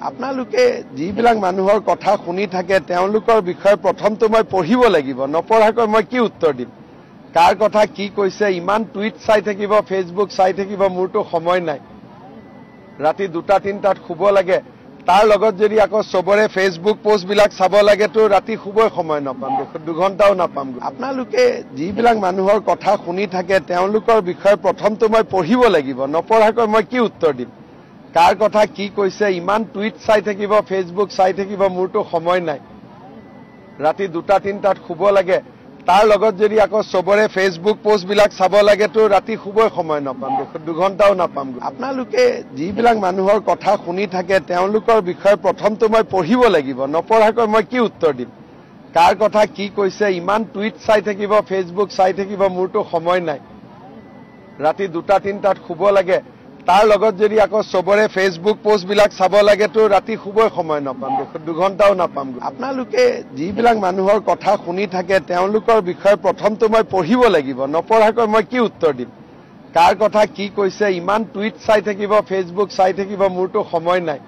আপোনালোকে যিবিলাক মানুহৰ কথা শুনি থাকে তেওঁলোকৰ বিষয়ে প্ৰথমটো মই পঢ়িব লাগিব নপঢ়াকৈ মই কি উত্তৰ দিম কাৰ কথা কি কৈছে ইমান টুইট চাই থাকিব ফেসবুক চাই থাকিব মোৰটো সময় নাই ৰাতি 2-3টাত শুব লাগে তাৰ লগত যদি আকৌ সবৰে ফেসবুক পোস্ট বিলাক চাব লাগে তো ৰাতি শুবই সময় নাপাম 2 ঘণ্টাও নাপাম আপোনালোকে যিবিলাক মানুহৰ কথা শুনি থাকে তেওঁলোকৰ বিষয়ে প্ৰথমটো মই পঢ়িব লাগিব নপঢ়াকৈ মই কি উত্তৰ দিম কাৰ কথা কি কৈছে ইমান টুইট চাই থাকিব ফেসবুক চাই থাকিব মোৰটো সময় নাই ৰাতি 2-3টাত শুব লাগে তাৰ লগত যদি আকৌ সবৰে ফেসবুক পোস্ট বিলাক চাব লাগে তো ৰাতি শুবই সময় নাপাম 2 ঘণ্টাও নাপাম আপোনালোকে যিবিলাক মানুহৰ কথা শুনি থাকে তেওঁলোকৰ বিষয়ে প্ৰথমটো মই পঢ়িব লাগিব নপঢ়াকৈ মই কি উত্তৰ দিম কাৰ কথা কি কৈছে ইমান টুইট চাই থাকিব ফেসবুক চাই থাকিব মোৰটো সময় নাই ৰাতি 2-3টাত শুব লাগে তাৰ লগত যদি আকৌ সবৰে ফেসবুক পোস্ট বিলাক চাব লাগে তো ৰাতি শুবই সময় নাপাম 2 ঘণ্টাও নাপাম আপোনালোকে যিবিলাক মানুহৰ কথা শুনি থাকে তেওঁলোকৰ বিষয়ে প্ৰথমটো মই পঢ়িব লাগিব নপঢ়াকৈ মই কি উত্তৰ দিম কাৰ কথা কি কৈছে ইমান টুইট চাই থাকিব ফেসবুক চাই থাকিব মোৰটো সময় নাই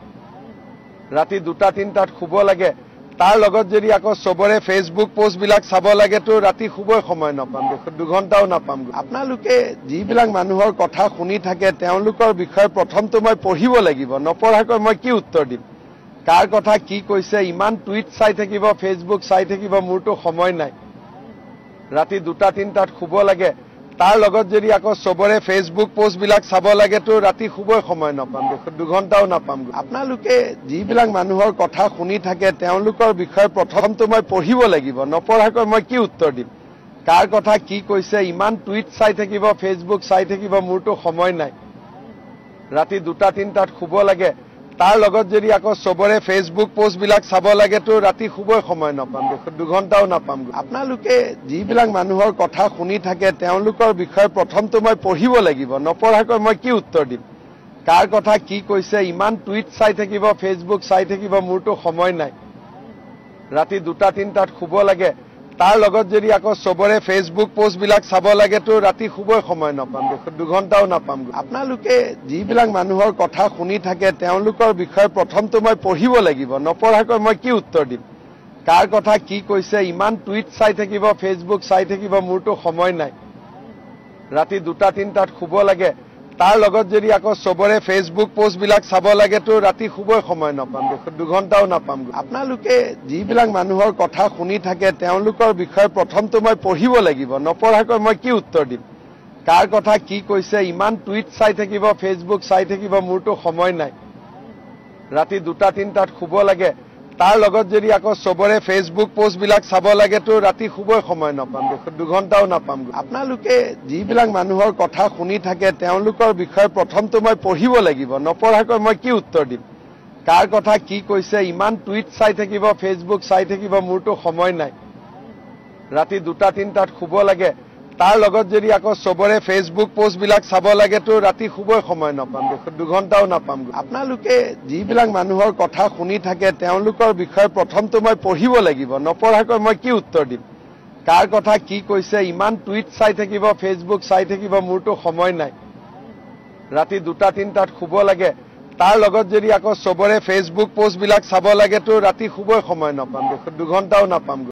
ৰাতি 2-3টাত শুব লাগে তাৰ লগত যদি আকৌ সবৰে ফেসবুক পোস্ট বিলাক চাব লাগে তো ৰাতি শুবই সময় নাপাম 2 ঘণ্টাও নাপাম আপোনালোকে যিবিলাক মানুহৰ কথা শুনি থাকে তেওঁলোকৰ বিষয়ে প্ৰথমটো মই পঢ়িব লাগিব নপঢ়াকৈ মই কি উত্তৰ দিম কাৰ কথা কি কৈছে ইমান টুইট চাই থাকিব ফেসবুক চাই থাকিব মোৰটো সময় নাই ৰাতি 2-3টাত শুব লাগে তাৰ লগত যদি আকৌ সবৰে ফেসবুক পোস্ট বিলাক চাব লাগে তো ৰাতি শুবই সময় নাপাম 2 ঘণ্টাও নাপাম আপোনালোকে যিবিলাক মানুহৰ কথা শুনি থাকে তেওঁলোকৰ বিষয়ে প্ৰথমটো মই পঢ়িব লাগিব নপঢ়াকৈ মই কি উত্তৰ দিম কাৰ কথা কি কৈছে ইমান টুইট চাই থাকিব ফেসবুক চাই থাকিব মোৰটো সময় নাই ৰাতি 2-3টাত শুব লাগে তাৰ লগত যদি আকৌ সবৰে ফেসবুক পোস্ট বিলাক চাব লাগে তো ৰাতি শুবই সময় নাপাম 2 ঘণ্টাও নাপাম আপোনালোকে যিবিলাক মানুহৰ কথা শুনি থাকে তেওঁলোকৰ বিষয়ে প্ৰথমটো মই পঢ়িব লাগিব নপঢ়াকৈ মই কি উত্তৰ দিম কাৰ কথা কি কৈছে ইমান টুইট চাই থাকিব ফেসবুক চাই থাকিব মোৰটো সময় নাই ৰাতি 2-3টাত শুব লাগে তাৰ লগত যদি আকৌ সবৰে ফেসবুক পোস্ট বিলাক চাব লাগে তো ৰাতি শুবই সময় নাপাম 2 ঘণ্টাও নাপাম আপোনালোকে যিবিলাক মানুহৰ কথা শুনি থাকে তেওঁলোকৰ বিষয়ে প্ৰথমটো মই পঢ়িব লাগিব নপঢ়াকৈ মই কি উত্তৰ দিম কাৰ কথা কি কৈছে ইমান টুইট চাই থাকিব ফেসবুক চাই থাকিব মোৰটো সময় নাই ৰাতি 2-3টাত শুব লাগে তাৰ লগত যদি আকৌ সবৰে ফেসবুক পোস্ট বিলাক চাব লাগে তো ৰাতি শুবই সময় নাপাম 2 ঘণ্টাও নাপাম আপোনালোকে যিবিলাক মানুহৰ কথা শুনি থাকে তেওঁলোকৰ বিষয়ে প্ৰথমটো মই পঢ়িব লাগিব নপঢ়াকৈ মই কি উত্তৰ দিম কাৰ কথা কি কৈছে ইমান টুইট চাই থাকিব ফেসবুক চাই থাকিব মোৰটো সময় নাই ৰাতি 2-3টাত শুব লাগে তাৰ লগত যদি আকৌ সবৰে ফেসবুক পোস্ট বিলাক চাব লাগে তো ৰাতি শুবই সময় নাপাম 2 ঘণ্টাও নাপাম আপোনালোকে যিবিলাক মানুহৰ কথা শুনি থাকে তেওঁলোকৰ বিষয়ে প্ৰথমটো মই পঢ়িব লাগিব নপঢ়াকৈ মই কি উত্তৰ দিম কাৰ কথা কি কৈছে ইমান টুইট চাই থাকিব ফেসবুক চাই থাকিব মোৰটো সময় নাই ৰাতি 2-3টাত শুব লাগে তাৰ লগত যদি আকৌ সবৰে ফেসবুক পোস্ট বিলাক চাব লাগে তো ৰাতি শুবই সময় নাপাম 2 ঘণ্টাও নাপাম আপোনালোকে যিবিলাক মানুহৰ কথা শুনি থাকে তেওঁলোকৰ বিষয়ে প্ৰথমটো মই পঢ়িব লাগিব নপঢ়াকৈ মই কি উত্তৰ দিম কাৰ কথা কি কৈছে ইমান টুইট চাই থাকিব ফেসবুক চাই থাকিব মোৰটো সময় নাই ৰাতি 2-3টাত শুব লাগে তাৰ লগত যদি আকৌ সবৰে ফেসবুক পোস্ট বিলাক চাব লাগে তো ৰাতি শুবই সময় নাপাম 2 ঘণ্টাও নাপাম